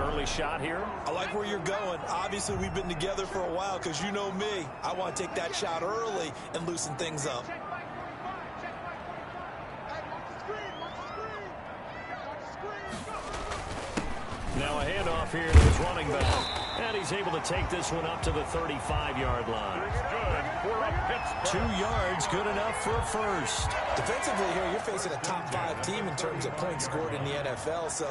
early shot here. I like where you're going. Obviously, we've been together for a while because you know me. I want to take that shot early and loosen things up. Now a handoff here to his running back. And he's able to take this one up to the 35-yard line. 2 yards, good enough for a first. Defensively here, you're facing a top-5 team in terms of points scored in the NFL. So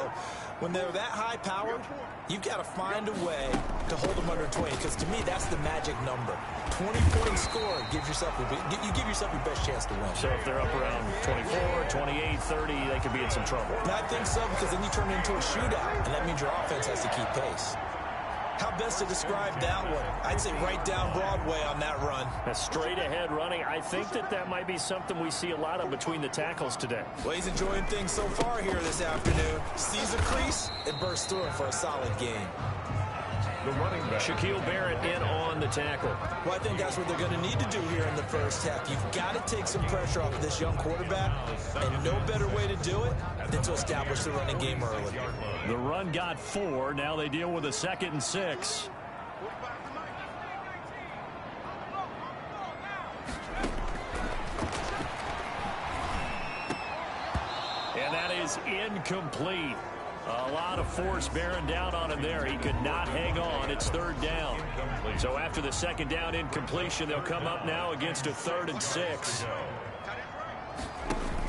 when they're that high-powered, you've got to find a way to hold them under 20. Because to me, that's the magic number. 20 points scored gives yourself you give yourself your best chance to win. So if they're up around 24, 28, 30, they could be in some trouble. And I think so, because then you turn it into a shootout, and that means your offense has to keep pace. How best to describe that one? I'd say right down Broadway on that run. A straight ahead running. I think that might be something we see a lot of between the tackles today. Well, he's enjoying things so far here this afternoon. Sees a crease and bursts through it for a solid game. The running back. Shaquille Barrett in on the tackle. Well, I think that's what they're going to need to do here in the first half. You've got to take some pressure off of this young quarterback, and no better way to do it than to establish the running game early. The run got 4. Now they deal with a 2nd and 6. And that is incomplete. A lot of force bearing down on him there. He could not hang on. It's 3rd down. So after the 2nd down incompletion, they'll come up now against a 3rd and 6.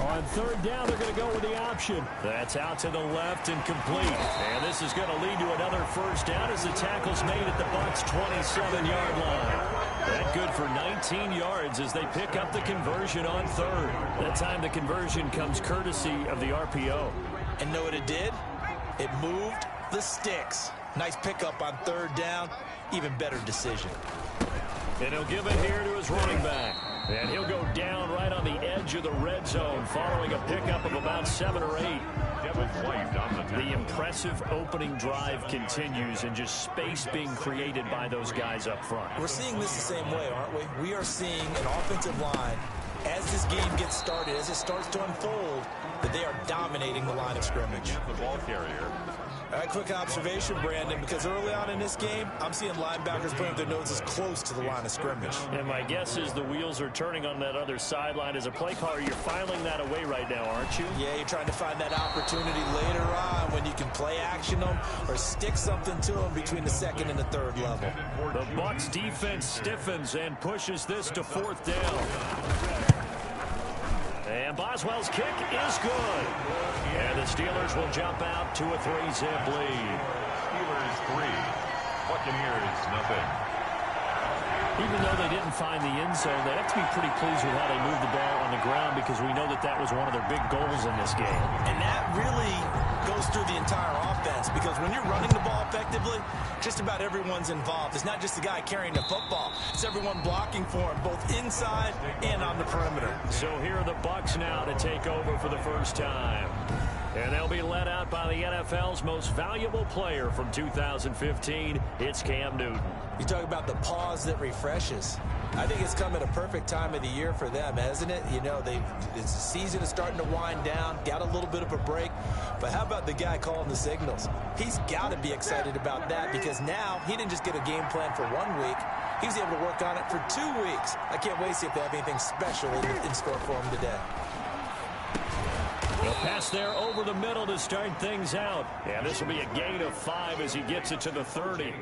On 3rd down, they're going to go with the option. That's out to the left and complete. And this is going to lead to another first down as the tackle's made at the Bucs' 27-yard line. That good for 19 yards as they pick up the conversion on 3rd. That time the conversion comes courtesy of the RPO. And know what it did? It moved the sticks. Nice pickup on 3rd down. Even better decision. And he'll give it here to his running back. And he'll go down right on the edge of the red zone following a pickup of about 7 or 8. The impressive opening drive continues and just space being created by those guys up front. We're seeing this the same way, aren't we? We are seeing an offensive line as this game gets started, as it starts to unfold, that they are dominating the line of scrimmage. The ball carrier. All right, quick observation, Brandon, because early on in this game, I'm seeing linebackers putting their noses close to the line of scrimmage. And my guess is the wheels are turning on that other sideline. As a play caller, you're filing that away right now, aren't you? Yeah, you're trying to find that opportunity later on when you can play action them or stick something to them between the 2nd and the 3rd level. The Bucs defense stiffens and pushes this to 4th down. And Boswell's kick is good. And the Steelers will jump out to a 3-zip lead. Steelers 3, Buccaneers nothing. Even though they didn't find the end zone, they have to be pretty pleased with how they moved the ball on the ground because we know that was one of their big goals in this game. And that really goes through the entire offense because when you're running the ball effectively, just about everyone's involved. It's not just the guy carrying the football. It's everyone blocking for him, both inside and on the perimeter. So here are the Bucs now to take over for the first time. And they'll be led out by the NFL's most valuable player from 2015. It's Cam Newton. You talk about the pause that refreshes. I think it's come at a perfect time of the year for them, hasn't it? You know, the season is starting to wind down, got a little bit of a break. But how about the guy calling the signals? He's got to be excited about that because now he didn't just get a game plan for 1 week. He was able to work on it for 2 weeks. I can't wait to see if they have anything special in store for him today. They'll pass there over the middle to start things out. And this will be a gain of 5 as he gets it to the 30.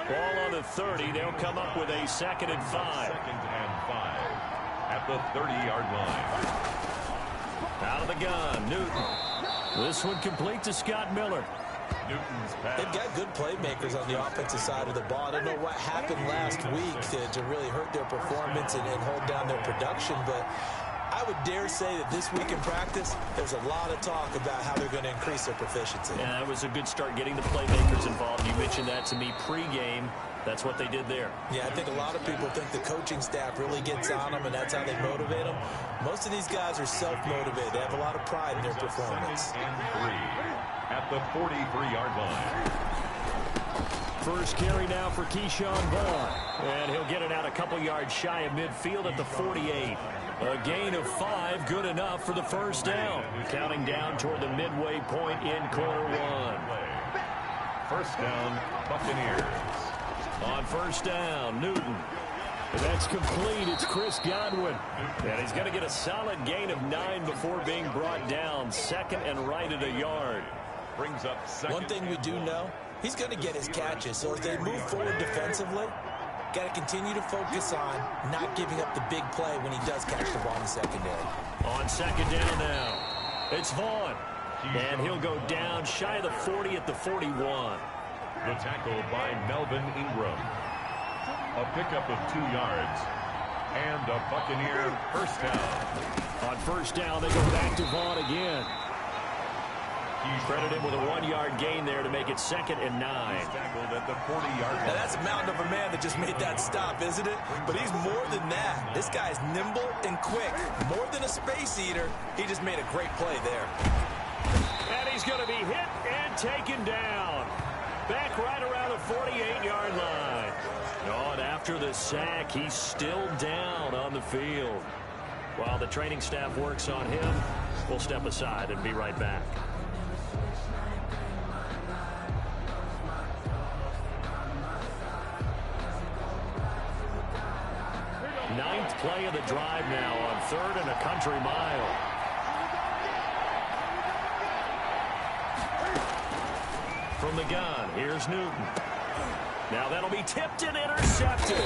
Ball on the 30. They'll come up with a 2nd and 5. 2nd and 5 at the 30-yard line. Out of the gun, Newton. This one complete to Scott Miller. Newton's pass. They've got good playmakers on the offensive side of the ball. I don't know what happened last week to really hurt their performance and hold down their production, but I would dare say that this week in practice, there's a lot of talk about how they're going to increase their proficiency. Yeah, that was a good start getting the playmakers involved. You mentioned that to me pregame. That's what they did there. Yeah, I think a lot of people think the coaching staff really gets on them, and that's how they motivate them. Most of these guys are self-motivated. They have a lot of pride in their performance. 2nd and 3 at the 43-yard line. First carry now for Keyshawn Vaughn. And he'll get it out a couple yards shy of midfield at the 48. A gain of 5, good enough for the first down. Counting down toward the midway point in quarter 1. First down, Buccaneers. On first down, Newton. And that's complete. It's Chris Godwin. And he's going to get a solid gain of 9 before being brought down. Second and right at a yard. Brings up second. One thing we do know, he's going to get his catches. So as they move forward defensively, got to continue to focus on not giving up the big play when he does catch the ball in the secondary. On second down now, it's Vaughn. And he'll go down shy of the 40 at the 41. The tackle by Melvin Ingram. A pickup of 2 yards. And a Buccaneer first down. On first down, they go back to Vaughn again. Credited with a 1-yard gain there to make it second and 9. He's tackled at the 40-yard line. Now that's a mountain of a man that just made that stop, isn't it? But he's more than that. This guy's nimble and quick. More than a space eater. He just made a great play there. And he's going to be hit and taken down. Back right around the 48-yard line. Oh, and after the sack, he's still down on the field. While the training staff works on him, we'll step aside and be right back. Ninth play of the drive now on 3rd and a country mile. From the gun, here's Newton. Now that'll be tipped and intercepted.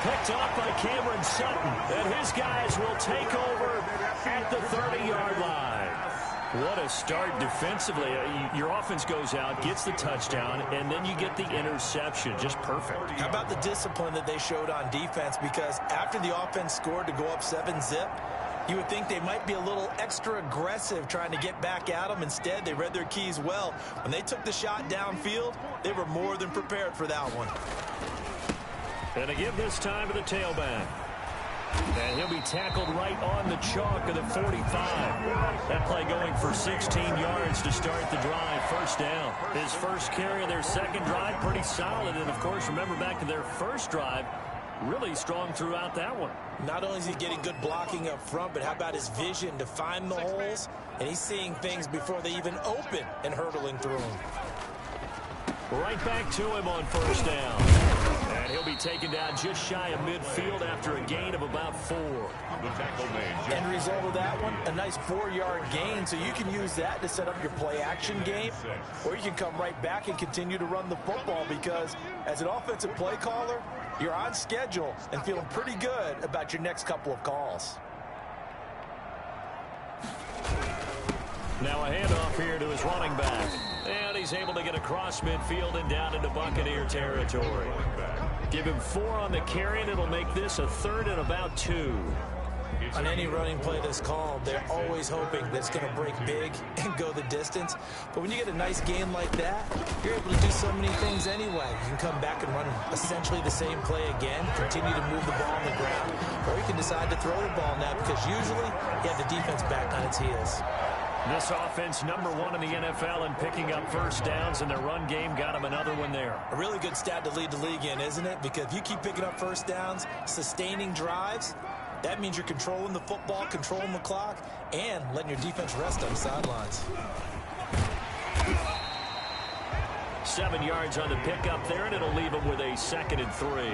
Picked off by Cameron Sutton. And his guys will take over at the 30-yard line. What a start defensively. Your offense goes out, gets the touchdown, and then you get the interception. Just perfect. How about the discipline that they showed on defense? Because after the offense scored to go up 7-zip, you would think they might be a little extra aggressive trying to get back at them. Instead, they read their keys well. When they took the shot downfield, they were more than prepared for that one. And to give this time to the tailback. And he'll be tackled right on the chalk of the 45. That play going for 16 yards to start the drive. First down. His first carry of their second drive, pretty solid. And, of course, remember back to their first drive, really strong throughout that one. Not only is he getting good blocking up front, but how about his vision to find the holes? And he's seeing things before they even open and hurtling through them. Right back to him on first down. And he'll be taken down just shy of midfield after a gain of about 4. The tackle made. End result of that one, a nice 4-yard gain. So you can use that to set up your play-action game, or you can come right back and continue to run the football because as an offensive play caller, you're on schedule and feeling pretty good about your next couple of calls. Now a handoff here to his running back. And he's able to get across midfield and down into Buccaneer territory. Give him 4 on the carry, and it'll make this a 3rd and about 2. On any running play that's called, they're always hoping that it's going to break big and go the distance. But when you get a nice gain like that, you're able to do so many things anyway. You can come back and run essentially the same play again, continue to move the ball on the ground, or you can decide to throw the ball now because usually you have the defense back on its heels. This offense #1 in the NFL in picking up first downs, and their run game got them another one there. A really good stat to lead the league in, isn't it? Because if you keep picking up first downs, sustaining drives, that means you're controlling the football, controlling the clock, and letting your defense rest on the sidelines. 7 yards on the pickup there, and it'll leave them with a 2nd and 3.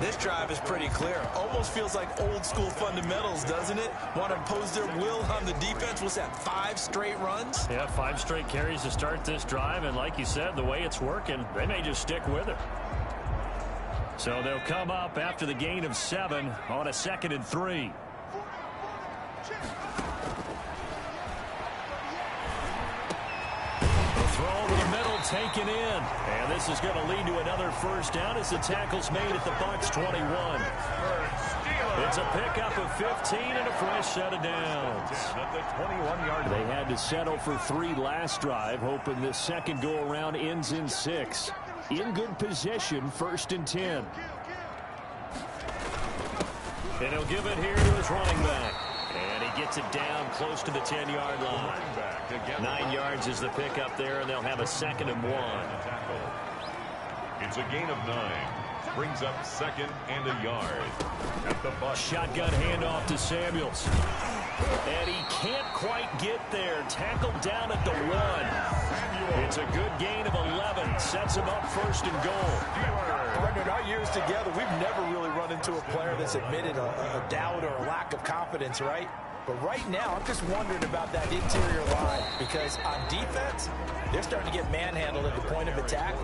This drive is pretty clear. Almost feels like old school fundamentals, doesn't it? Want to impose their will on the defense. What's that, 5 straight runs? Yeah, 5 straight carries to start this drive, and like you said, the way it's working, they may just stick with it. So they'll come up after the gain of 7 on a 2nd and 3. Throw over the middle, taken in. And this is going to lead to another first down as the tackle's made at the Bucs 21. It's a pickup of 15 and a fresh set of downs. They had to settle for 3 last drive, hoping this second go-around ends in 6. In good position, 1st and 10. And he'll give it here to his running back. And he gets it down close to the 10-yard line. 9 yards is the pickup there, and they'll have a 2nd and 1. It's a gain of 9. Brings up 2nd and a yard. At the Bucs. Shotgun handoff to Samuels. And he can't quite get there. Tackled down at the 1. It's a good gain of 11. sets him up first and goal. In our years together, we've never really run into a player that's admitted a doubt or a lack of confidence, right? But right now, I'm just wondering about that interior line because on defense, they're starting to get manhandled at the point of attack.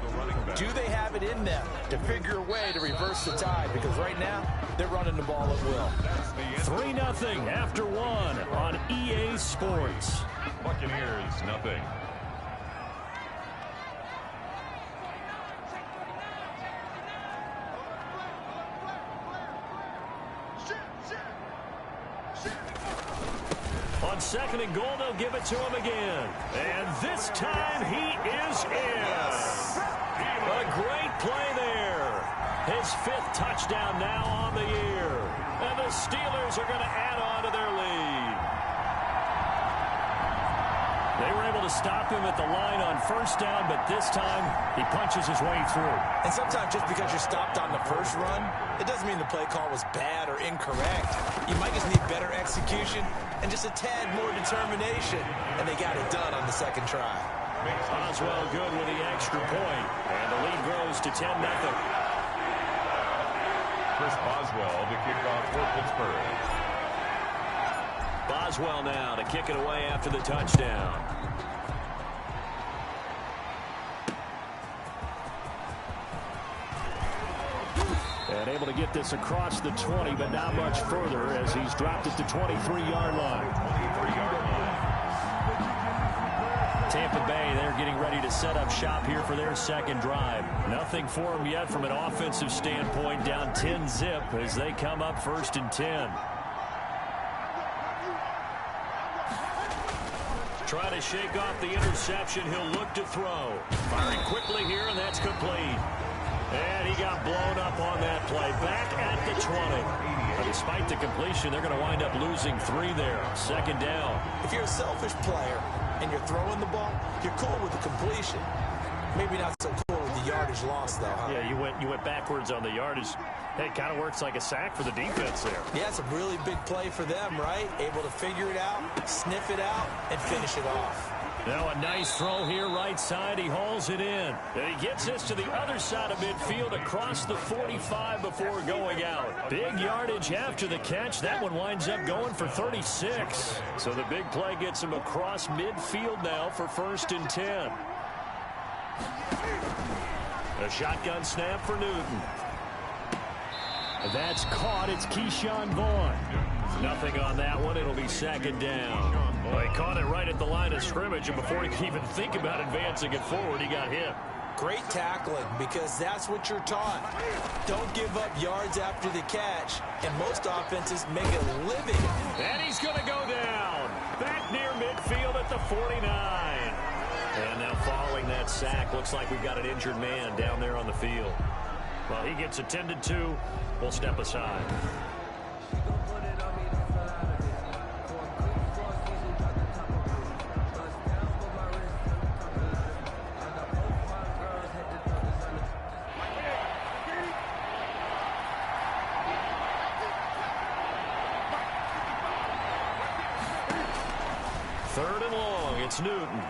Do they have it in them to figure a way to reverse the tide? Because right now, they're running the ball at will. 3-0 after one on EA Sports. Buccaneers, nothing. On second and goal, they'll give it to him again. And this time, he is in. A great play there. His 5th touchdown now on the year. And the Steelers are going to add on to their lead. They were able to stop him at the line on first down, but this time he punches his way through. And sometimes just because you're stopped on the first run, it doesn't mean the play call was bad or incorrect. You might just need better execution and just a tad more determination. And they got it done on the second try. Oswell good with the extra point. And the lead grows to 10-0. Chris Boswell to kick off for Pittsburgh. Boswell now to kick it away after the touchdown. And able to get this across the 20, but not much further as he's dropped it to 23-yard line. 23-yard line. Tampa Bay, they're getting ready to set up shop here for their second drive. Nothing for them yet from an offensive standpoint, down 10-zip as they come up 1st and 10. Trying to shake off the interception. He'll look to throw. Firing quickly here, and that's complete. And he got blown up on that play. Back at the 20. But despite the completion, they're going to wind up losing 3 there. Second down. If you're a selfish player and you're throwing the ball, you're cool with the completion. Maybe not so cool with the yardage loss, though, huh? Yeah, you went backwards on the yardage. Hey, it kind of works like a sack for the defense there. Yeah, it's a really big play for them, right? Able to figure it out, sniff it out, and finish it off. Now a nice throw here right side. He hauls it in. And he gets this to the other side of midfield across the 45 before going out. Big yardage after the catch. That one winds up going for 36. So the big play gets him across midfield now for 1st and 10. A shotgun snap for Newton. That's caught. It's Keyshawn Vaughn. Nothing on that one. It'll be second down. Well, he caught it right at the line of scrimmage, and before he could even think about advancing it forward, he got hit. Great tackling, because that's what you're taught. Don't give up yards after the catch, and most offenses make a living. And he's going to go down. Back near midfield at the 49. And now following that sack, looks like we've got an injured man down there on the field. Well, he gets attended to. We'll step aside. Third and long, it's Newton.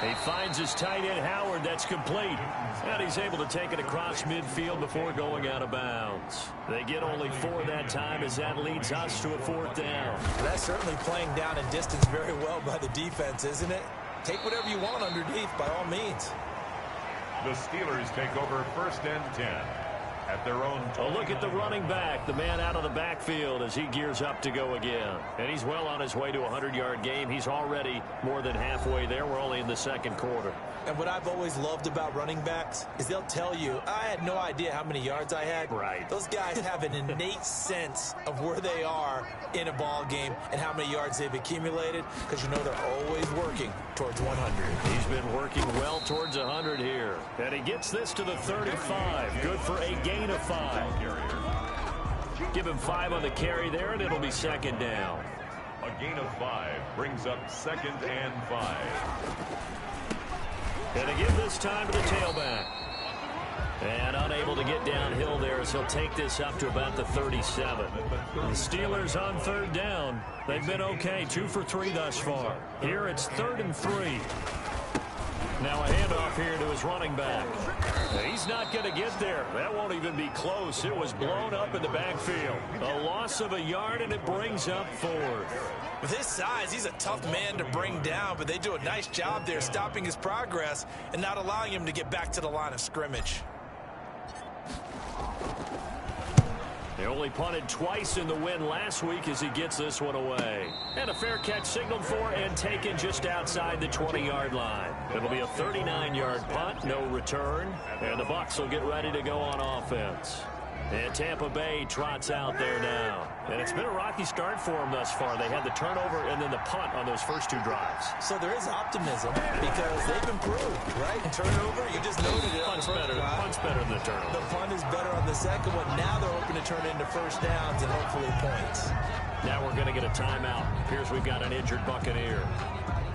He finds his tight end, Howard. That's complete. And he's able to take it across midfield before going out of bounds. They get only 4 that time as that leads us to a 4th down. That's certainly playing down in distance very well by the defense, isn't it? Take whatever you want underneath by all means. The Steelers take over 1st and 10 at their own. A look at the running back, the man out of the backfield as he gears up to go again. And he's well on his way to a 100-yard game. He's already more than halfway there. We're only in the second quarter. And what I've always loved about running backs is they'll tell you, I had no idea how many yards I had. Right. Those guys have an innate sense of where they are in a ball game and how many yards they've accumulated, because you know they're always working towards 100. He's been working well towards 100 here. And he gets this to the 35. Good for a gain of 5. Give him 5 on the carry there, and it'll be second down. A gain of 5 brings up 2nd and 5. And to give this time to the tailback. And unable to get downhill there as he'll take this up to about the 37. The Steelers on 3rd down. They've been okay, 2 for 3 thus far. Here it's 3rd and 3. Now a handoff here to his running back. He's not going to get there. That won't even be close. It was blown up in the backfield. A loss of a yard, and it brings up 4th. With his size, he's a tough man to bring down, but they do a nice job there stopping his progress and not allowing him to get back to the line of scrimmage. They only punted twice in the win last week as he gets this one away. And a fair catch signaled for and taken just outside the 20-yard line. It'll be a 39-yard punt, no return. And the Bucs will get ready to go on offense. And Tampa Bay trots out there now. And it's been a rocky start for them thus far. They had the turnover and then the punt on those first 2 drives. So there is optimism because they've improved, right? Turnover, you just noted it. Punt's better than the turnover. The punt is better on the second one. Now they're hoping to turn it into first downs and hopefully points. Now we're going to get a timeout. Here's we've got an injured Buccaneer.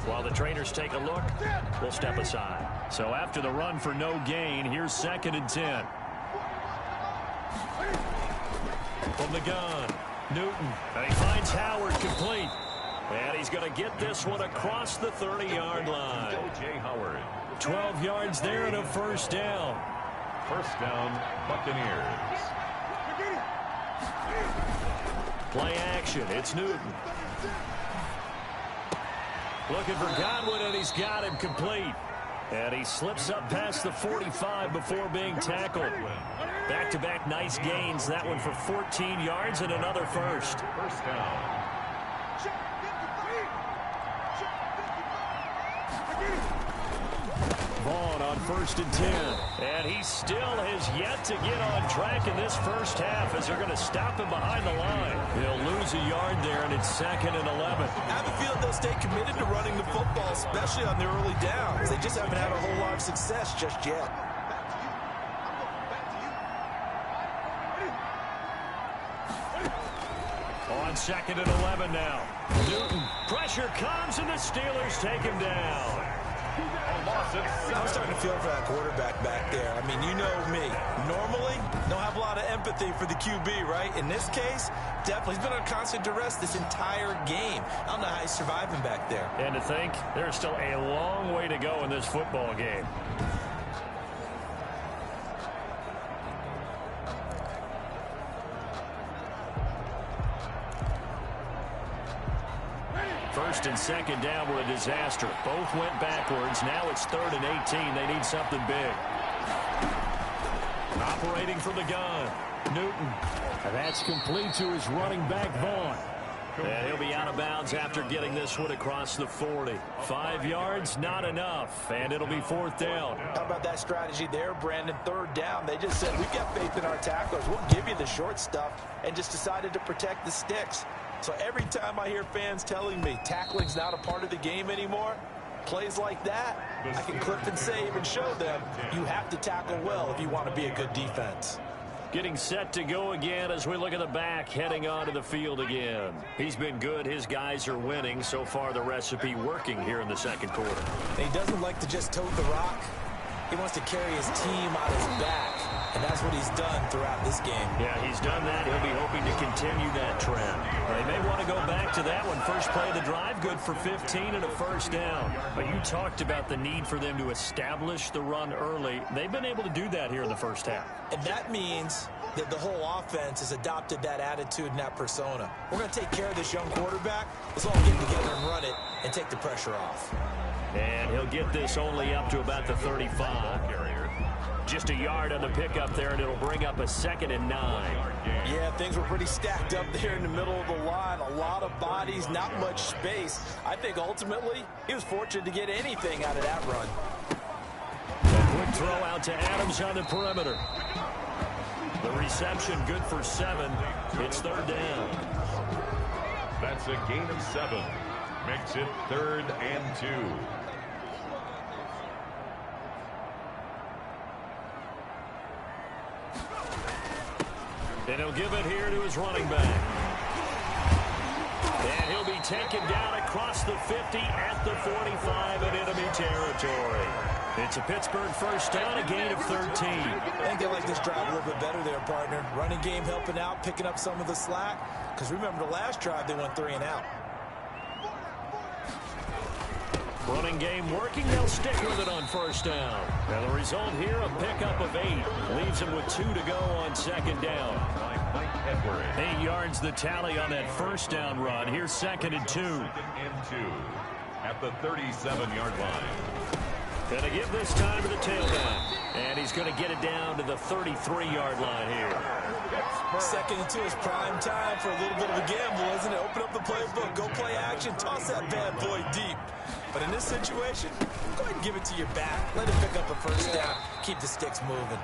While the trainers take a look, we'll step aside. So after the run for no gain, here's 2nd and 10. From the gun, Newton. And he finds Howard complete. And he's going to get this one across the 30-yard line. O.J. Howard. 12 yards there and a first down. First down, Buccaneers. Play action. It's Newton. Looking for Godwin, and he's got him complete. And he slips up past the 45 before being tackled. Back-to-back nice gains. That one for 14 yards and another first. First down. Vaughn on 1st and 10. And he still has yet to get on track in this first half as they're going to stop him behind the line. He'll lose a yard there, and it's 2nd and 11. I have a feeling they'll stay committed to running the football, especially on the early downs. They just haven't had a whole lot of success just yet. On 2nd and 11 now. Newton. Pressure comes, and the Steelers take him down. I'm starting to feel for that quarterback back there. I mean, you know me. Normally, don't have a lot of empathy for the QB, right? In this case, definitely. He's been on constant duress this entire game. I don't know how he's surviving back there. And to think, there's still a long way to go in this football game. First and 2nd down were a disaster. Both went backwards. Now it's 3rd and 18. They need something big. Operating from the gun, Newton. And that's complete to his running back, Vaughn. And he'll be out of bounds after getting this one across the 40. 5 yards, not enough. And it'll be 4th down. How about that strategy there, Brandon? 3rd down. They just said, we've got faith in our tacklers. We'll give you the short stuff, and just decided to protect the sticks. So every time I hear fans telling me tackling's not a part of the game anymore, plays like that, I can clip and save and show them you have to tackle well if you want to be a good defense. Getting set to go again as we look at the back, heading onto the field again. He's been good. His guys are winning. So far, the recipe working here in the 2nd quarter. And he doesn't like to just tote the rock. He wants to carry his team on his back, and that's what he's done throughout this game. Yeah, he's done that. He'll be hoping to continue that trend. They may want to go back to that one. First play of the drive, good for 15 and a first down. But you talked about the need for them to establish the run early. They've been able to do that here in the first half. And that means that the whole offense has adopted that attitude and that persona. We're going to take care of this young quarterback. Let's all get together and run it and take the pressure off. And he'll get this only up to about the 35. Just a yard on the pickup there, and it'll bring up a 2nd and 9. Yeah, things were pretty stacked up there in the middle of the line. A lot of bodies, not much space. I think ultimately he was fortunate to get anything out of that run. A quick throw out to Adams on the perimeter. The reception good for 7. It's 3rd down. That's a gain of 7. Makes it 3rd and 2. And he'll give it here to his running back. And he'll be taken down across the 50 at the 45 in enemy territory. It's a Pittsburgh first down, a gain of 13. I think they like this drive a little bit better there, partner. Running game helping out, picking up some of the slack. Because remember, the last drive they went 3 and out. Running game working. They'll stick with it on first down. And the result here, a pickup of 8. Leaves them with 2 to go on second down. 8 yards the tally on that first down run. Here's 2nd and 2. 2nd and 2 at the 37-yard line. Going to give this time to the tailback. And he's going to get it down to the 33-yard line here. 2nd and 2 is prime time for a little bit of a gamble, isn't it? Open up the playbook, go play action, toss that bad boy deep. But in this situation, go ahead and give it to your back. Let him pick up a first down. Keep the sticks moving.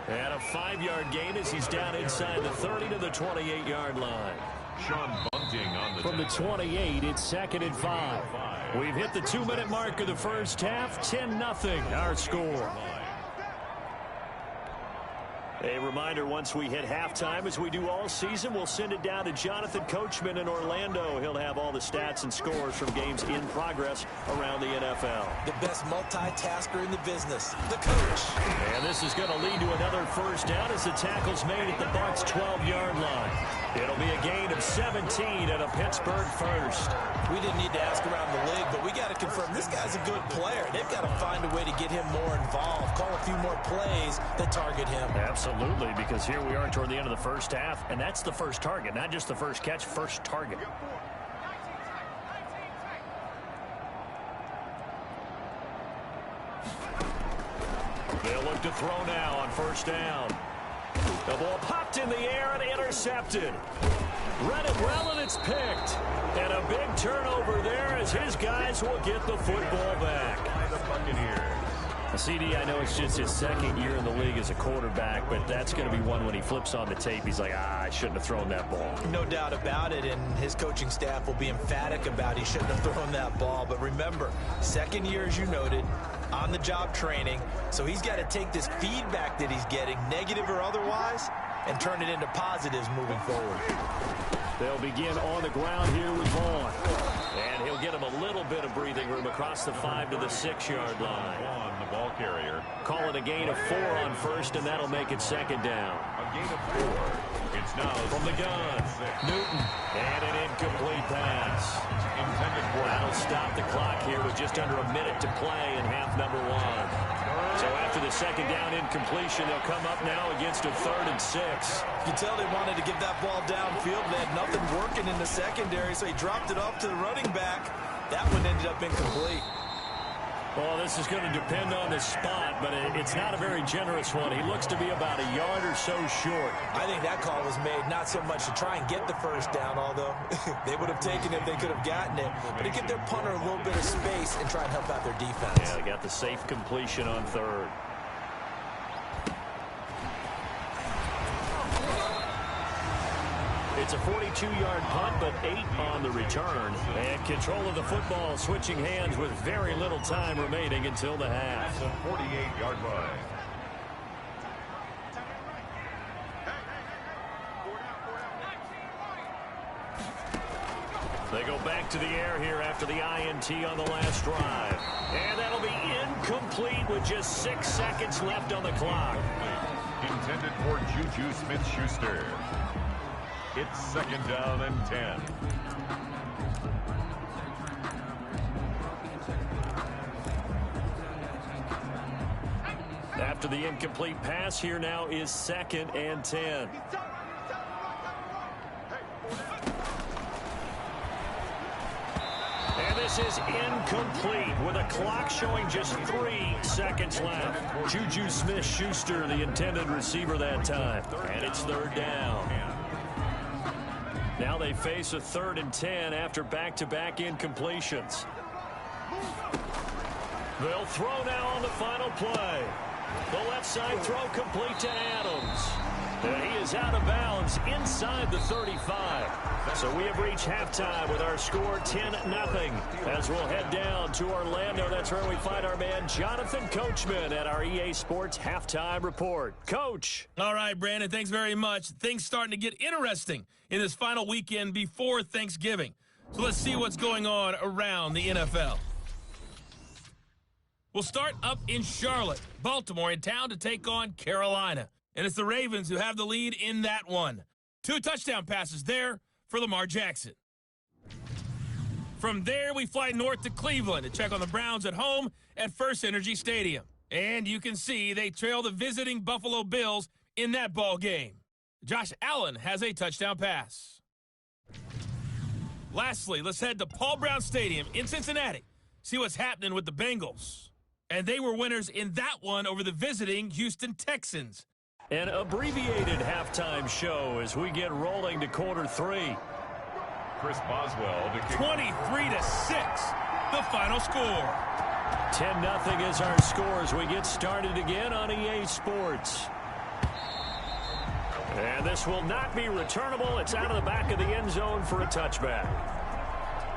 And a 5-yard gain as he's down inside the 30 to the 28-yard line. Sean Bunting on the From the 28, it's 2nd and 5. We've hit the 2-minute mark of the first half. 10-0 our score. A reminder, once we hit halftime, as we do all season, we'll send it down to Jonathan Coachman in Orlando. He'll have all the stats and scores from games in progress around the NFL. The best multitasker in the business, the coach. And this is going to lead to another first down as the tackle's made at the Bucs' 12-yard line. It'll be a gain of 17 and a Pittsburgh first. We didn't need to ask around the league, but we got to confirm this guy's a good player. They've got to find a way to get him more involved, call a few more plays that target him. Absolutely, because here we are toward the end of the first half, and that's the first target, not just the first catch, first target. They'll look to throw now on first down. The ball popped in the air and intercepted. Read it well, and it's picked. And a big turnover there as his guys will get the football back. By the Buccaneers. CD, I know it's just his 2nd year in the league as a quarterback, but that's going to be one when he flips on the tape. He's like, I shouldn't have thrown that ball. No doubt about it, and his coaching staff will be emphatic about he shouldn't have thrown that ball. But remember, 2nd year, as you noted, on-the-job training, so he's got to take this feedback that he's getting, negative or otherwise, and turn it into positives moving forward. They'll begin on the ground here with Vaughn. And he'll get him a little bit of breathing room across the 5 to the 6-yard line. On the ball carrier. Call it a gain of 4 on first, and that'll make it 2nd down. A gain of 4. It's now From the gun, Newton. And an incomplete pass. Intended for. That'll stop the clock here with just under a minute to play in half number 1. So after the 2nd down incompletion, they'll come up now against a 3rd and 6. You can tell they wanted to get that ball downfield. They had nothing working in the secondary, so he dropped it off to the running back. That one ended up incomplete. Well, this is going to depend on the spot, but it's not a very generous one. He looks to be about a yard or so short. I think that call was made not so much to try and get the first down, although they would have taken it if they could have gotten it, but to give their punter a little bit of space and try and help out their defense. Yeah, they got the safe completion on 3rd. It's a 42-yard punt, but 8 on the return. And control of the football switching hands with very little time remaining until the half. That's a 48-yard line. They go back to the air here after the INT on the last drive. And that'll be incomplete with just 6 seconds left on the clock. Intended for Juju Smith-Schuster. It's 2nd down and 10. After the incomplete pass, here now is 2nd and 10. And this is incomplete with a clock showing just 3 seconds left. Juju Smith-Schuster, the intended receiver that time. And it's 3rd down. Now they face a 3rd and 10 after back-to-back incompletions. They'll throw now on the final play. The left side throw complete to Adams. And he is out of bounds inside the 35. So we have reached halftime with our score 10-0. As we'll head down to Orlando, that's where we find our man Jonathan Coachman at our EA Sports Halftime Report. Coach. All right, Brandon, thanks very much. Things starting to get interesting in this final weekend before Thanksgiving. So let's see what's going on around the NFL. We'll start up in Charlotte. Baltimore in town to take on Carolina. And it's the Ravens who have the lead in that one. 2 touchdown passes there for Lamar Jackson. From there, we fly north to Cleveland to check on the Browns at home at First Energy Stadium. And you can see they trail the visiting Buffalo Bills in that ball game. Josh Allen has a touchdown pass. Lastly, let's head to Paul Brown Stadium in Cincinnati. See what's happening with the Bengals. And they were winners in that one over the visiting Houston Texans. An abbreviated halftime show as we get rolling to quarter 3. Chris Boswell to kick. 23-6, the final score. 10-0 is our score as we get started again on EA Sports. And this will not be returnable. It's out of the back of the end zone for a touchback.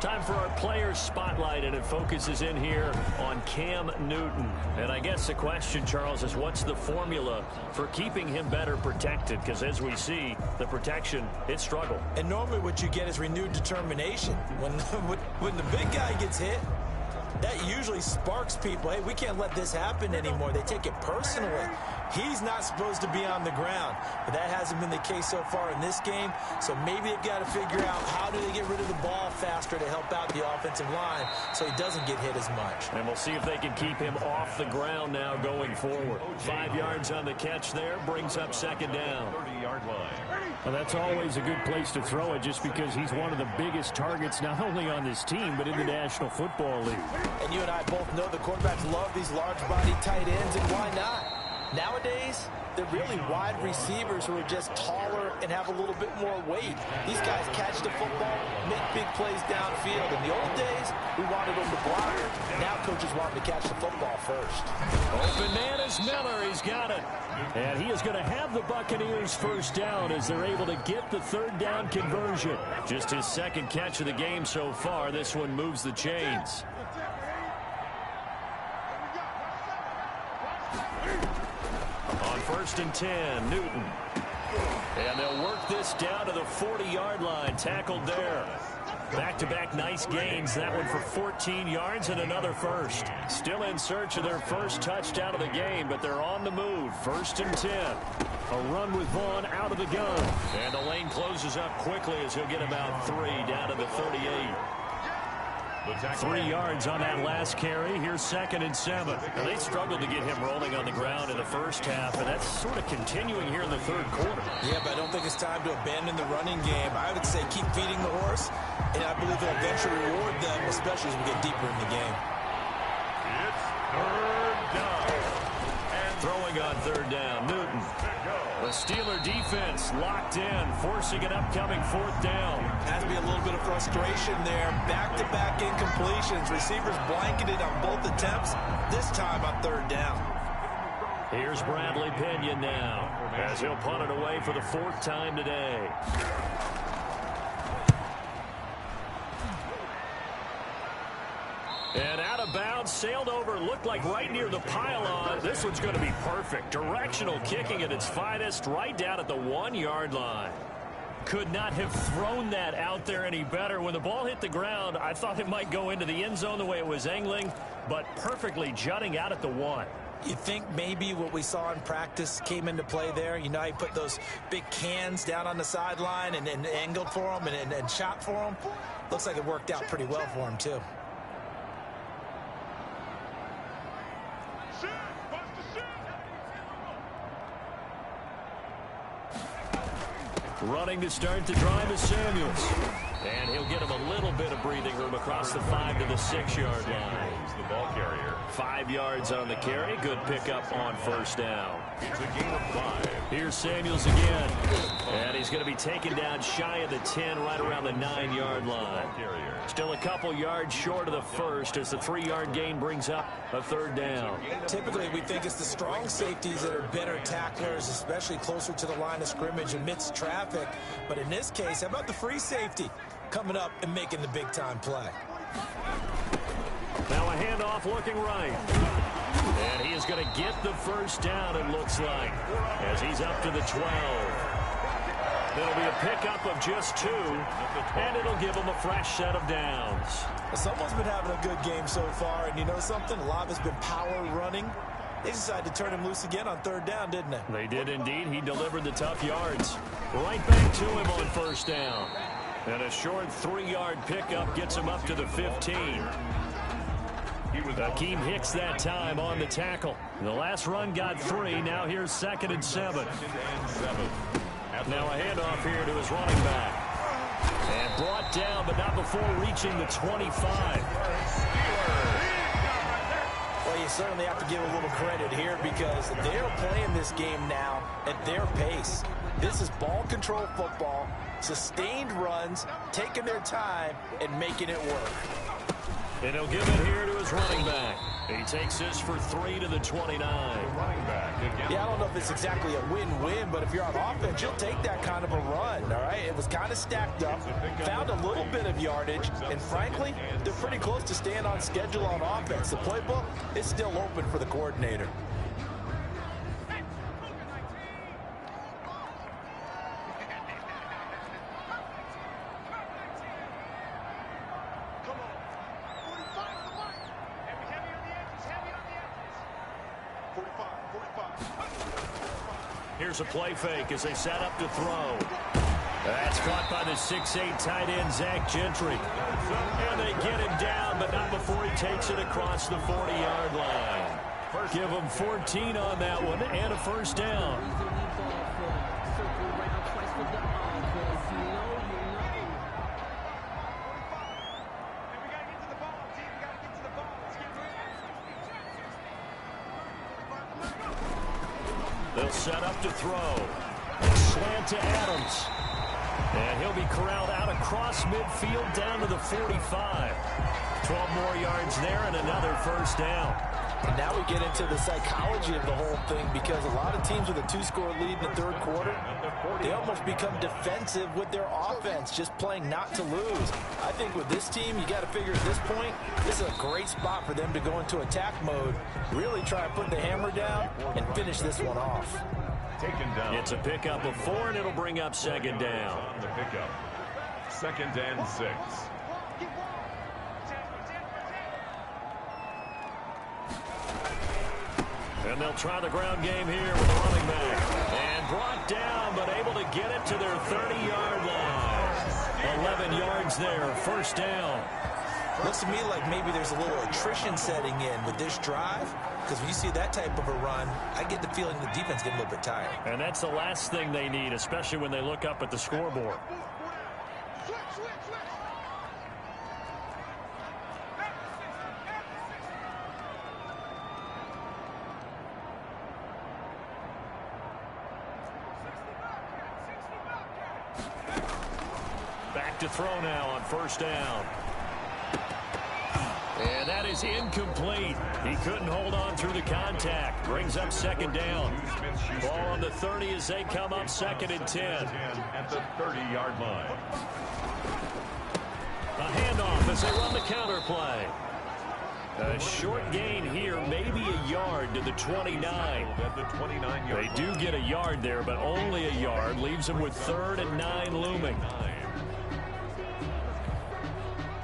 Time for our players spotlight, and it focuses in here on Cam Newton. And I guess the question, Charles, is what's the formula for keeping him better protected? Because as we see, the protection, it struggled. And normally what you get is renewed determination. When the big guy gets hit, that usually sparks people. Hey, we can't let this happen anymore. They take it personally. He's not supposed to be on the ground, but that hasn't been the case so far in this game. So maybe they've got to figure out how do they get rid of the ball faster to help out the offensive line so he doesn't get hit as much. And we'll see if they can keep him off the ground now going forward. 5 yards on the catch there, brings up second down. 30-yard line. Well, that's always a good place to throw it just because he's one of the biggest targets not only on this team but in the National Football League. And you and I both know the quarterbacks love these large-body tight ends, and why not? Nowadays, they're really wide receivers who are just taller and have a little bit more weight. These guys catch the football, make big plays downfield. In the old days, we wanted them to block. Now coaches want them to catch the football first. Open man is Miller. He's got it. And he is going to have the Buccaneers first down as they're able to get the third down conversion. Just his second catch of the game so far. This one moves the chains. On 1st and 10, Newton. And they'll work this down to the 40-yard line. Tackled there. Back-to-back nice gains. That one for 14 yards and another first. Still in search of their first touchdown of the game, but they're on the move. 1st and 10. A run with Vaughn out of the gun. And the lane closes up quickly as he'll get about 3 down to the 38. 3 yards on that last carry. Here's 2nd and 7. Now, they struggled to get him rolling on the ground in the first half, and that's sort of continuing here in the third quarter. Yeah, but I don't think it's time to abandon the running game. I would say keep feeding the horse, and I believe they'll eventually reward them, especially as we get deeper in the game. It's third down. And throwing on third down, Newton. The Steeler defense locked in, forcing an upcoming 4th down. Has to be a little bit of frustration there. Back-to-back incompletions. Receivers blanketed on both attempts, this time on 3rd down. Here's Bradley Pinion now, as he'll punt it away for the 4th time today. And out of bounds, sailed over, looked like right near the pylon. This one's going to be perfect. Directional kicking at its finest, right down at the 1-yard line. Could not have thrown that out there any better. When the ball hit the ground, I thought it might go into the end zone the way it was angling, but perfectly jutting out at the 1. You think maybe what we saw in practice came into play there? You know, he put those big cans down on the sideline and angled for them and shot for them. Looks like it worked out pretty well for him, too. Running to start the drive is Samuels. And he'll get him a little bit of breathing room across the 5 to the 6-yard line. The ball carrier. 5 yards on the carry. Good pickup on 1st down. It's a gain of 5. Here's Samuels again. And he's going to be taken down shy of the 10, right around the 9-yard line. Still a couple yards short of the first as the 3-yard gain brings up a 3rd down. Typically, we think it's the strong safeties that are better tacklers, especially closer to the line of scrimmage amidst traffic. But in this case, how about the free safety coming up and making the big-time play? Now a handoff looking right. And he is going to get the 1st down, it looks like, as he's up to the 12. It'll be a pickup of just 2, and it'll give him a fresh set of downs. Someone's been having a good game so far, and you know something? A lot has been power running. They decided to turn him loose again on 3rd down, didn't they? They did indeed. He delivered the tough yards. Right back to him on 1st down. And a short 3-yard pickup gets him up to the 15. Akeem Hicks that time on the tackle. The last run got 3. Now here's 2nd and 7. Now a handoff here to his running back. And brought down, but not before reaching the 25. Well, you certainly have to give a little credit here because they're playing this game now at their pace. This is ball control football, sustained runs, taking their time, and making it work. And he'll give it here to his running back. He takes this for 3 to the 29. Yeah, I don't know if it's exactly a win-win, but if you're on offense, you'll take that kind of a run, all right? It was kind of stacked up, found a little bit of yardage, and frankly, they're pretty close to staying on schedule on offense. The playbook is still open for the coordinator. Here's a play fake as they set up to throw. That's caught by the 6'8" tight end, Zach Gentry. And they get him down, but not before he takes it across the 40-yard line. Give him 14 on that one and a first down. They'll set up to throw. Slant to Adams. And he'll be corralled out across midfield down to the 45. 12 more yards there and another first down. And now we get into the psychology of the whole thing because a lot of teams with a 2-score lead in the third quarter, they almost become defensive with their offense, just playing not to lose. I think with this team, you got to figure at this point, this is a great spot for them to go into attack mode, really try and put the hammer down and finish this one off. It's a pickup of 4, and it'll bring up 2nd down. The pickup. 2nd and 6. And they'll try the ground game here with the running back. And brought down, but able to get it to their 30-yard line. 11 yards there, first down. Looks to me like maybe there's a little attrition setting in with this drive, because when you see that type of a run, I get the feeling the defense getting a little bit tired. And that's the last thing they need, especially when they look up at the scoreboard. Back to throw now on first down. And that is incomplete. He couldn't hold on through the contact. Brings up 2nd down. Ball on the 30 as they come up 2nd and 10. At the 30-yard line. A handoff as they run the counter play. A short gain here, maybe a yard to the 29. At the 29-yard They do get a yard there, but only a yard. Leaves them with 3rd and 9 looming.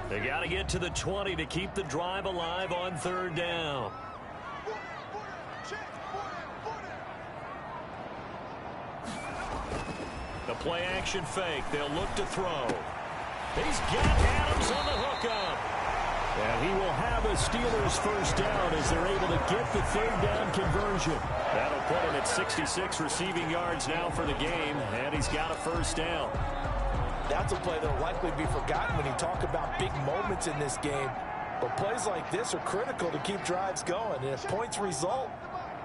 They got to get to the 20 to keep the drive alive on 3rd down. The play action fake. They'll look to throw. He's got Adams on the hookup. And he will have a Steelers first down as they're able to get the 3rd down conversion. That'll put him at 66 receiving yards now for the game, and he's got a first down. That's a play that will likely be forgotten when you talk about big moments in this game. But plays like this are critical to keep drives going. And if points result,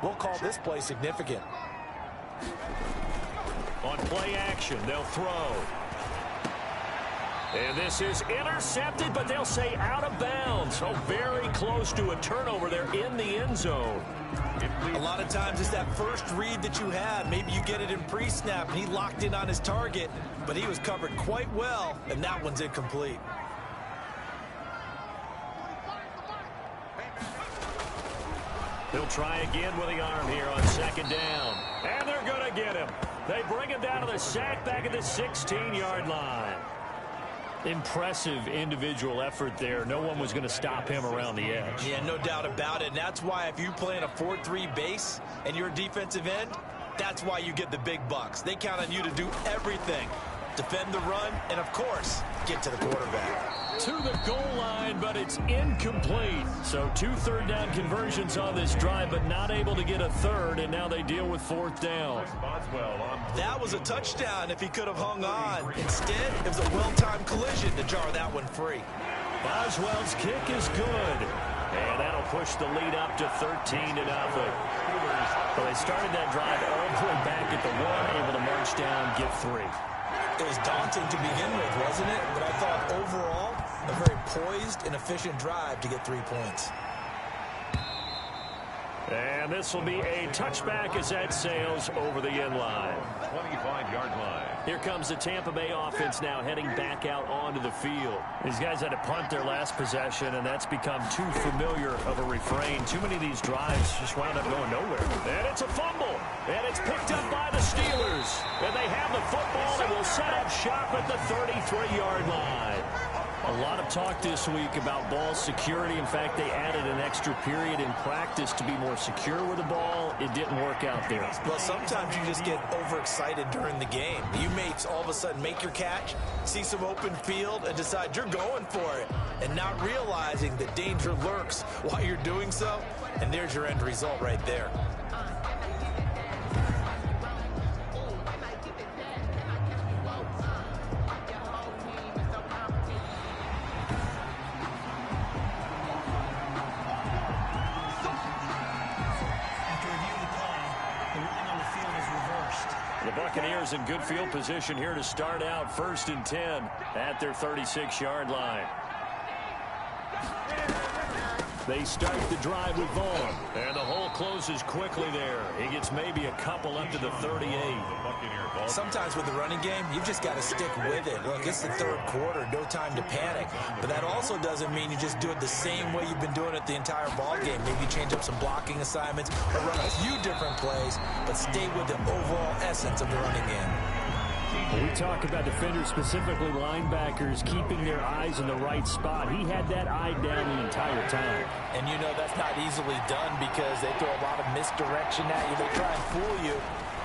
we'll call this play significant. On play action, they'll throw. And this is intercepted, but they'll say out of bounds. So very close to a turnover there in the end zone. A lot of times it's that first read that you had. Maybe you get it in pre-snap, and he locked in on his target, but he was covered quite well, and that one's incomplete. They'll try again with the arm here on 2nd down. And they're going to get him. They bring him down to the sack back at the 16-yard line. Impressive individual effort there. No one was going to stop him around the edge. Yeah, no doubt about it. And that's why if you play in a 4-3 base and you're a defensive end, that's why you get the big bucks. They count on you to do everything. defend the run, and, of course, get to the quarterback. To the goal line, but it's incomplete. So 2 third-down conversions on this drive, but not able to get a third, and now they deal with 4th down. That was a touchdown if he could have hung on. Instead, it was a well-timed collision to jar that one free. Boswell's kick is good, and that'll push the lead up to 13-0. Well, they started that drive all the way back at the 1, able to march down, get 3. It was daunting to begin with, wasn't it? But I thought overall, a very poised and efficient drive to get 3 points. And this will be a touchback as that sails over the end line. 25-yard line. Here comes the Tampa Bay offense now heading back out onto the field. These guys had to punt their last possession, and that's become too familiar of a refrain. Too many of these drives just wound up going nowhere. And it's a fumble, and it's picked up by the Steelers. And they have the football and will set up shop at the 33-yard line. A lot of talk this week about ball security. In fact, they added an extra period in practice to be more secure with the ball. It didn't work out there. Well, sometimes you just get overexcited during the game. You may all of a sudden make your catch, see some open field, and decide you're going for it, and not realizing that danger lurks while you're doing so, and there's your end result right there. The Buccaneers in good field position here to start out 1st and 10 at their 36-yard line. They start the drive with Vaughn, and the hole closes quickly there. He gets maybe a couple up to the 38. Sometimes with the running game, you've just got to stick with it. Look, it's the 3rd quarter, no time to panic. But that also doesn't mean you just do it the same way you've been doing it the entire ball game. Maybe you change up some blocking assignments or run a few different plays, but stay with the overall essence of the running game. We talk about defenders, specifically linebackers, keeping their eyes in the right spot. He had that eye down the entire time. And you know that's not easily done because they throw a lot of misdirection at you. They try and fool you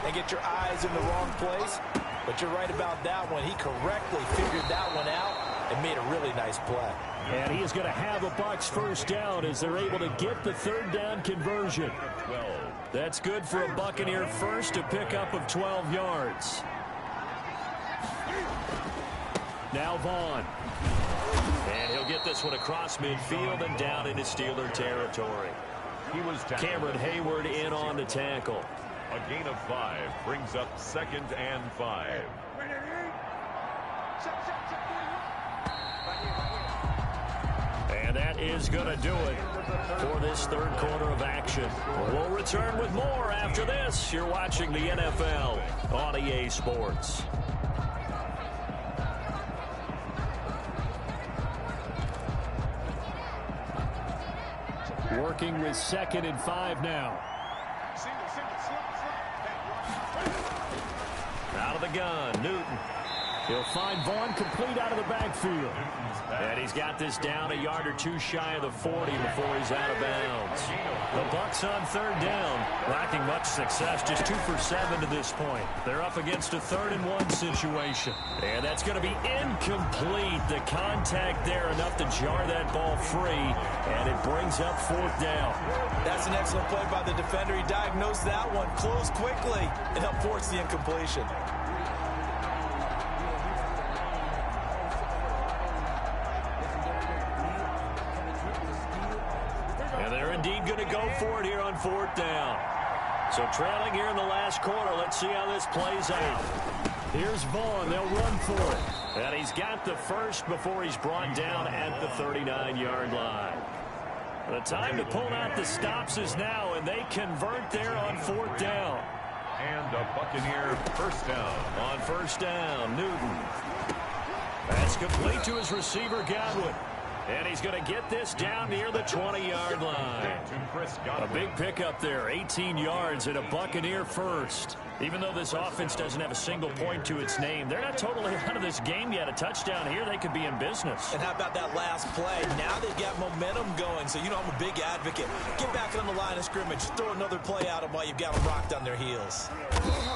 and get your eyes in the wrong place. But you're right about that one. He correctly figured that one out and made a really nice play. And he is going to have a Bucs 1st down as they're able to get the 3rd down conversion. That's good for a Buccaneer first, a pickup of 12 yards. Now Vaughn. And he'll get this one across midfield and down into Steeler territory. Cameron Hayward in on the tackle. A gain of 5 brings up 2nd and 5. And that is going to do it for this 3rd quarter of action. We'll return with more after this. You're watching the NFL on EA Sports. Working with 2nd and 5 now. Out of the gun, Newton. He'll find Vaughn complete out of the backfield. And he's got this down a yard or 2 shy of the 40 before he's out of bounds. The Bucs on 3rd down, lacking much success, just 2 for 7 to this point. They're up against a 3rd and 1 situation. And that's going to be incomplete. The contact there enough to jar that ball free, and it brings up 4th down. That's an excellent play by the defender. He diagnosed that one, closed quickly, and helped force the incompletion. Indeed going to go for it here on 4th down. So trailing here in the last quarter. Let's see how this plays out. Here's Vaughn. They'll run for it. And he's got the first before he's brought down at the 39-yard line. The time to pull out the stops is now, and they convert there on 4th down. And a Buccaneer 1st down. On 1st down, Newton. That's complete to his receiver, Godwin. And he's going to get this down near the 20-yard line. A big pickup there, 18 yards and a Buccaneer first. Even though this offense doesn't have a single point to its name, they're not totally out of this game yet. A touchdown here, they could be in business. And how about that last play? Now they've got momentum going, so you know I'm a big advocate. Get back on the line of scrimmage. Throw another play at them while you've got them rocked on their heels.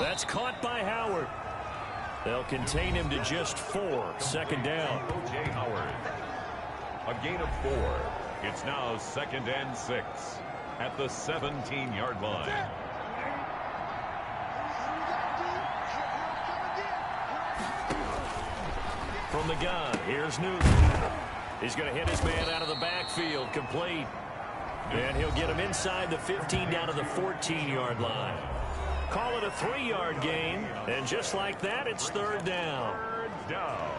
That's caught by Howard. They'll contain him to just 4. Second down. O.J. Howard. A gain of 4. It's now 2nd and 6 at the 17-yard line. From the gun, here's Newton. He's going to hit his man out of the backfield, complete. And he'll get him inside the 15 down to the 14-yard line. Call it a 3-yard gain, and just like that, it's 3rd down. 3rd down.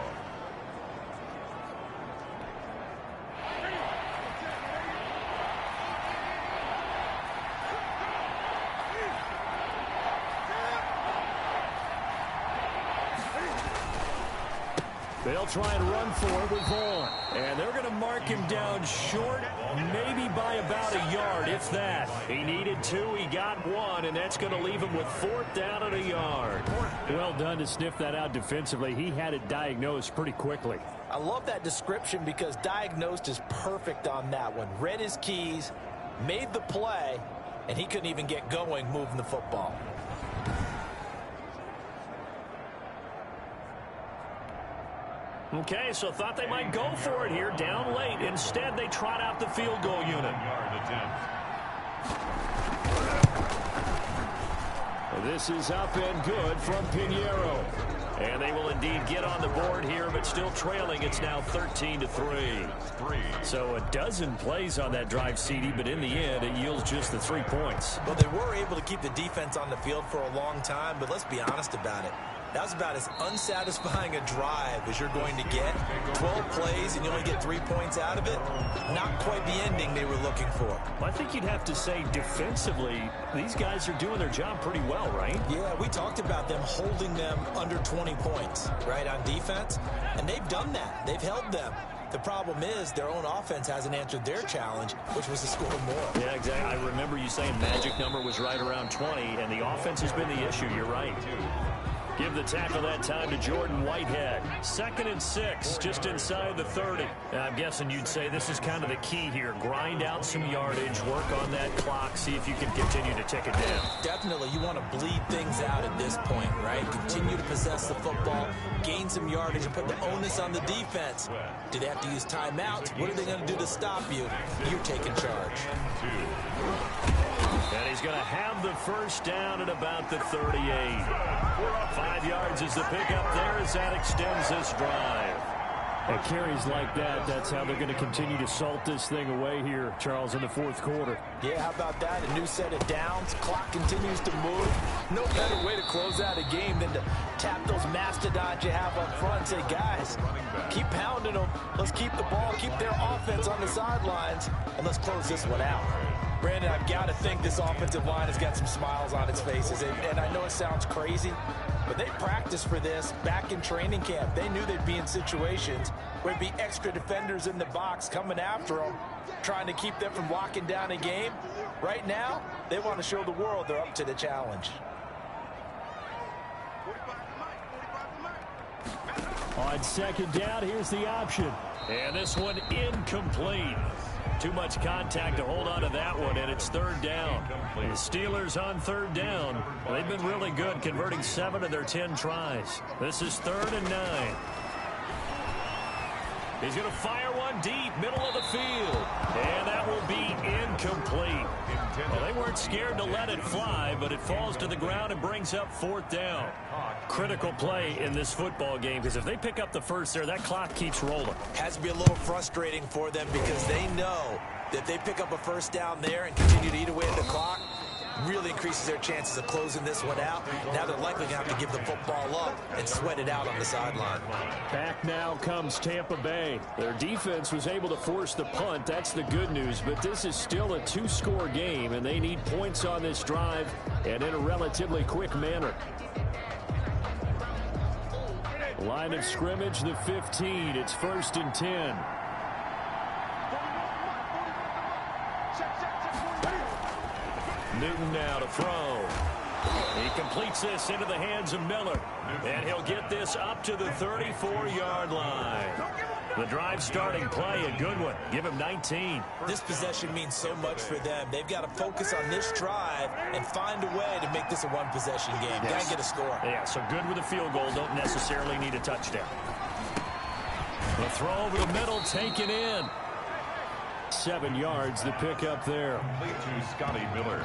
They'll try and run for it with Vaughn. And they're going to mark him down short, maybe by about a yard, if that. He needed 2, he got 1, and that's going to leave him with 4th down and a yard. Well done to sniff that out defensively. He had it diagnosed pretty quickly. I love that description because diagnosed is perfect on that one. Read his keys, made the play, and he couldn't even get going moving the football. Okay, so thought they might go for it here, down late. Instead, they trot out the field goal unit. This is up and good from Pinheiro. And they will indeed get on the board here, but still trailing. It's now 13-3. So a dozen plays on that drive, CD, but in the end, it yields just the 3 points. Well, they were able to keep the defense on the field for a long time, but let's be honest about it. That was about as unsatisfying a drive as you're going to get. 12 plays and you only get 3 points out of it. Not quite the ending they were looking for. Well, I think you'd have to say defensively, these guys are doing their job pretty well, right? Yeah, we talked about them holding them under 20 points, right, on defense. And they've done that. They've held them. The problem is their own offense hasn't answered their challenge, which was to score more. Yeah, exactly. I remember you saying magic number was right around 20, and the offense has been the issue. You're right. Give the tackle that time to Jordan Whitehead. 2nd and 6, just inside the 30. I'm guessing you'd say this is kind of the key here. Grind out some yardage, work on that clock, see if you can continue to tick it down. Definitely, you want to bleed things out at this point, right? Continue to possess the football, gain some yardage, and put the onus on the defense. Do they have to use timeouts? What are they going to do to stop you? You're taking charge. And he's going to have the 1st down at about the 38. 5 yards is the pickup there as that extends this drive. At carries like that, that's how they're going to continue to salt this thing away here, Charles, in the 4th quarter. Yeah, how about that? A new set of downs. Clock continues to move. No better way to close out a game than to tap those mastodons you have up front and say, guys, keep pounding them. Let's keep the ball, keep their offense on the sidelines, and let's close this one out. Brandon, I've got to think this offensive line has got some smiles on its faces. And I know it sounds crazy, but they practiced for this back in training camp. They knew they'd be in situations where there'd be extra defenders in the box coming after them, trying to keep them from locking down a game. Right now, they want to show the world they're up to the challenge. On 2nd down, here's the option. And this one incomplete. Too much contact to hold on to that one, and it's 3rd down. The Steelers on 3rd down. They've been really good, converting 7 of their 10 tries. This is 3rd and 9. He's going to fire one deep, middle of the field. And that will be incomplete. Well, they weren't scared to let it fly, but it falls to the ground and brings up 4th down. Critical play in this football game, because if they pick up the 1st there, that clock keeps rolling. Has to be a little frustrating for them because they know that if they pick up a 1st down there and continue to eat away at the clock, really increases their chances of closing this one out. Now they're likely going to have to give the football up and sweat it out on the sideline. Back now comes Tampa Bay. Their defense was able to force the punt. That's the good news, but this is still a 2-score game, and they need points on this drive and in a relatively quick manner. Line of scrimmage, the 15. It's 1st and 10. Newton now to throw. He completes this into the hands of Miller. And he'll get this up to the 34-yard line. The drive starting play, a good one. Give him 19. This possession means so much for them. They've got to focus on this drive and find a way to make this a one-possession game. Got to get a score. Yeah, so good with a field goal. Don't necessarily need a touchdown. The throw over the middle, taken in. 7 yards, the pickup there. Complete to Scotty Miller.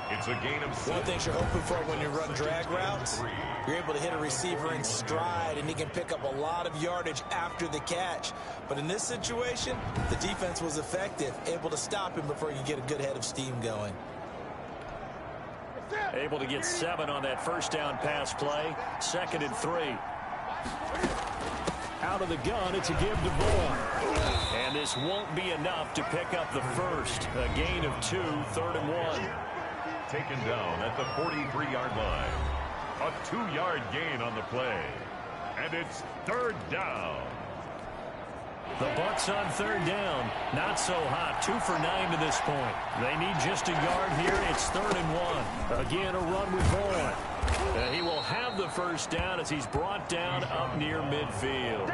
It's a gain of 6. One thing you're hoping for when you run drag routes, you're able to hit a receiver in stride, and he can pick up a lot of yardage after the catch. But in this situation, the defense was effective, able to stop him before you get a good head of steam going. Able to get 7 on that first down pass play. 2nd and 3. Out of the gun, it's a give to Vaughn. And this won't be enough to pick up the first. A gain of 2, 3rd and 1. Taken down at the 43-yard line. A 2-yard gain on the play. And it's 3rd down. The Bucs on 3rd down. Not so hot. 2 for 9 to this point. They need just a yard here. It's 3rd and 1. Again, a run with Vaughn. He will have the first down as he's brought down up near midfield.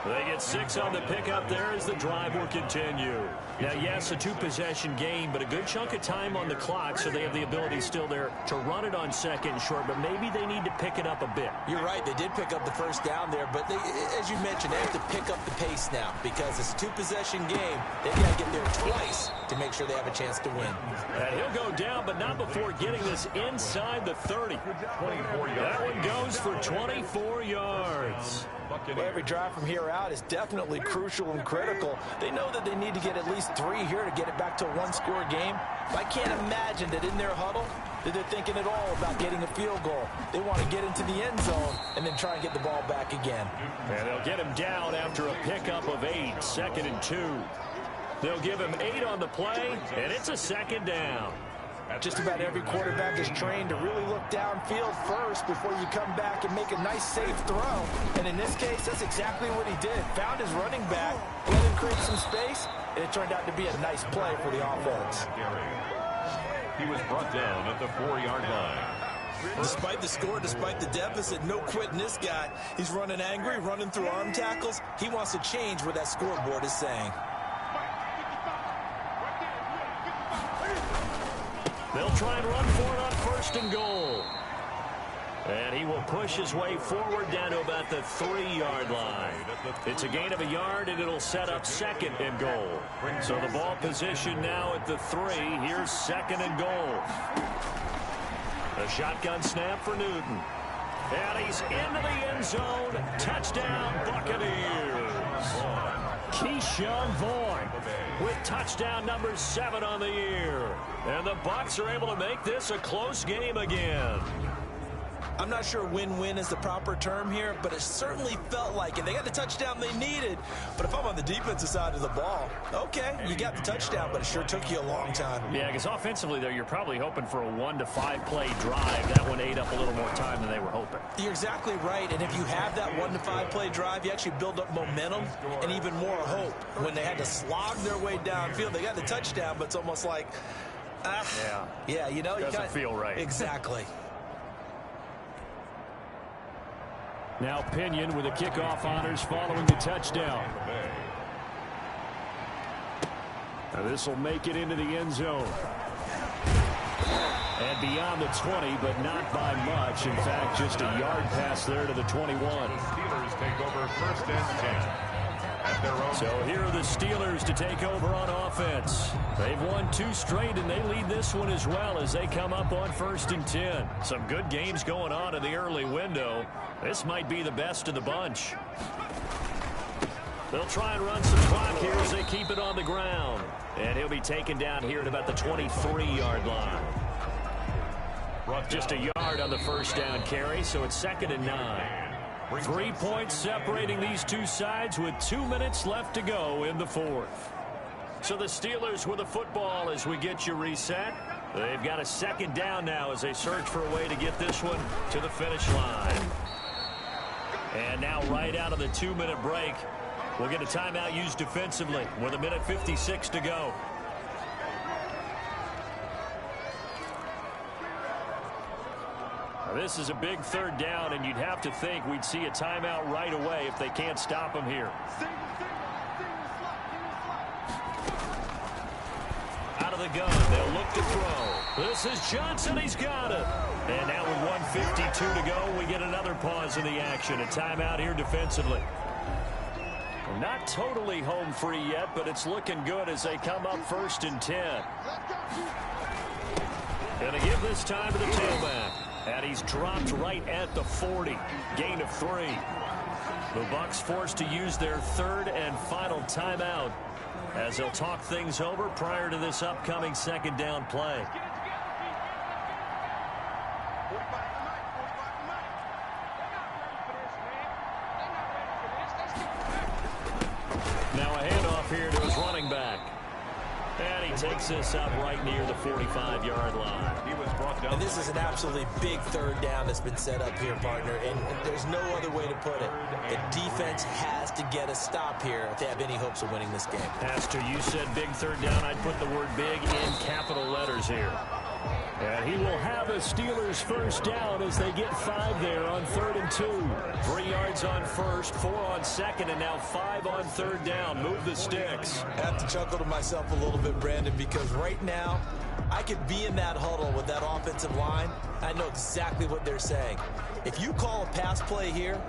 They get 6 on the pickup there as the drive will continue. Now, yes, a 2-possession game, but a good chunk of time on the clock, so they have the ability still there to run it on 2nd and short, but maybe they need to pick it up a bit. You're right. They did pick up the first down there, but as you mentioned, they have to pick up the pace now because it's a 2-possession game. They've got to get there twice to make sure they have a chance to win. And he'll go down, but not before getting this inside the 30. 24 yards. That one goes for 24 yards. Well, every drive from here out is definitely crucial and critical. They know that they need to get at least 3 here to get it back to a 1-score game. But I can't imagine that in their huddle that they're thinking at all about getting a field goal. They want to get into the end zone and then try and get the ball back again. And they'll get him down after a pickup of 8, 2nd and 2. They'll give him 8 on the play, and it's a 2nd down. Just about every quarterback is trained to really look downfield first before you come back and make a nice, safe throw. And in this case, that's exactly what he did. Found his running back, let him create some space, and it turned out to be a nice play for the offense. He was brought down at the 4-yard line. Despite the score, despite the deficit, no quitting this guy. He's running angry, running through arm tackles. He wants to change what that scoreboard is saying. They'll try and run for it on 1st and goal. And he will push his way forward down to about the 3-yard line. It's a gain of a yard, and it'll set up 2nd and goal. So the ball position now at the 3. Here's 2nd and goal. A shotgun snap for Newton. And he's into the end zone. Touchdown, Buccaneers. Keyshawn Vaughn with touchdown number 7 on the year. And the Bucs are able to make this a close game again. I'm not sure win-win is the proper term here, but it certainly felt like it. They got the touchdown they needed, but if I'm on the defensive side of the ball, okay, you got the touchdown, but it sure took you a long time. Yeah, because offensively, though, you're probably hoping for a 1 to 5 play drive. That one ate up a little more time than they were hoping. You're exactly right, and if you have that 1 to 5 play drive, you actually build up momentum and even more hope. When they had to slog their way downfield, they got the touchdown, but it's almost like, yeah, you know, doesn't feel right. Exactly. Now Pinion with the kickoff honors following the touchdown. Now this will make it into the end zone. And beyond the 20, but not by much. In fact, just a yard pass there to the 21. Steelers take over 1st and 10. At their own. So here are the Steelers to take over on offense. They've won 2 straight, and they lead this one as well as they come up on 1st and 10. Some good games going on in the early window. This might be the best of the bunch. They'll try and run some clock here as they keep it on the ground. And he'll be taken down here at about the 23-yard line. Just a yard on the first down carry, so it's 2nd and 9. 3 points separating these two sides with 2 minutes left to go in the 4th. So the Steelers with the football as we get you reset. They've got a 2nd down now as they search for a way to get this one to the finish line. And now right out of the 2-minute break, we'll get a timeout used defensively with 1:56 to go. This is a big third down, and you'd have to think we'd see a timeout right away if they can't stop him here. Out of the gun, they'll look to throw. This is Johnson. He's got it. And now with 1:52 to go, we get another pause in the action. A timeout here defensively. Not totally home free yet, but it's looking good as they come up 1st and 10. Going to give this time to the tailback. And he's dropped right at the 40. Gain of 3. The Bucs forced to use their 3rd and final timeout as they'll talk things over prior to this upcoming 2nd down play. Now a handoff here to his running back. And he takes this up right near the 45-yard line. He was brought down. And this is an absolutely big 3rd down that's been set up here, partner, and there's no other way to put it. The defense has to get a stop here if they have any hopes of winning this game. Pastor, you said big 3rd down. I'd put the word big in capital letters here. And he will have a Steelers 1st down as they get 5 there on 3rd and 2. 3 yards on 1st, 4 on 2nd, and now 5 on 3rd down. Move the sticks. I have to chuckle to myself a little bit, Brandon, because right now I could be in that huddle with that offensive line. I know exactly what they're saying. If you call a pass play here,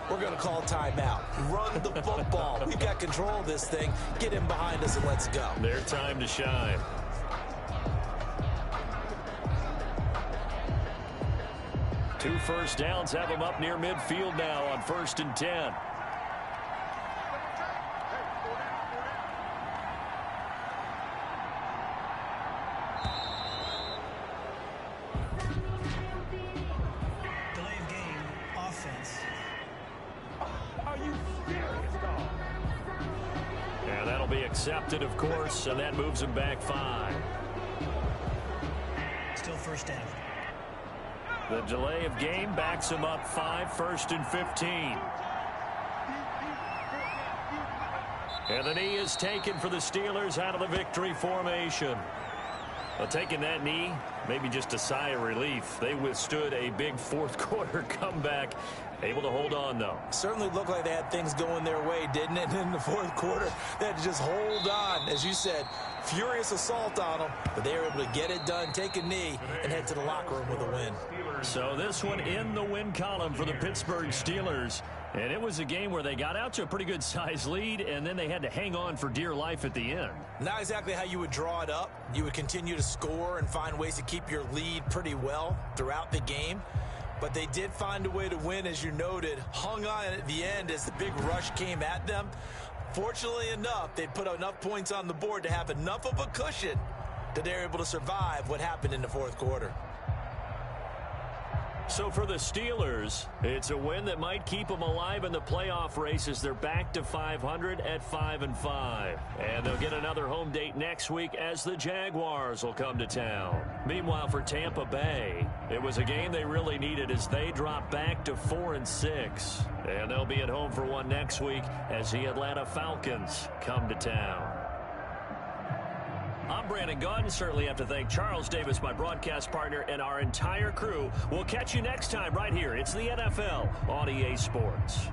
we're going to call timeout. Run the football. We've got control of this thing. Get in behind us and let's go. Their time to shine. 2 first downs have them up near midfield now on 1st and 10. Delay of game, offense. Are you serious, dog? Yeah, that'll be accepted, of course, and that moves him back 5. Still 1st down. The delay of game backs him up 5, 1st and 15. And the knee is taken for the Steelers out of the victory formation. Well, taking that knee, maybe just a sigh of relief. They withstood a big 4th quarter comeback. Able to hold on, though. Certainly looked like they had things going their way, didn't it? In the 4th quarter, they had to just hold on. As you said, furious assault on them, but they were able to get it done, take a knee, and head to the locker room with a win. So this one in the win column for the Pittsburgh Steelers. And it was a game where they got out to a pretty good size lead, and then they had to hang on for dear life at the end. Not exactly how you would draw it up. You would continue to score and find ways to keep your lead pretty well throughout the game. But they did find a way to win, as you noted. Hung on at the end as the big rush came at them. Fortunately enough, they put enough points on the board to have enough of a cushion that they're able to survive what happened in the 4th quarter. So for the Steelers, it's a win that might keep them alive in the playoff race as they're back to 500 at 5-5. And they'll get another home date next week as the Jaguars will come to town. Meanwhile, for Tampa Bay, it was a game they really needed as they drop back to 4-6. And they'll be at home for one next week as the Atlanta Falcons come to town. I'm Brandon Gunn. Certainly have to thank Charles Davis, my broadcast partner, and our entire crew. We'll catch you next time right here. It's the NFL on EA Sports.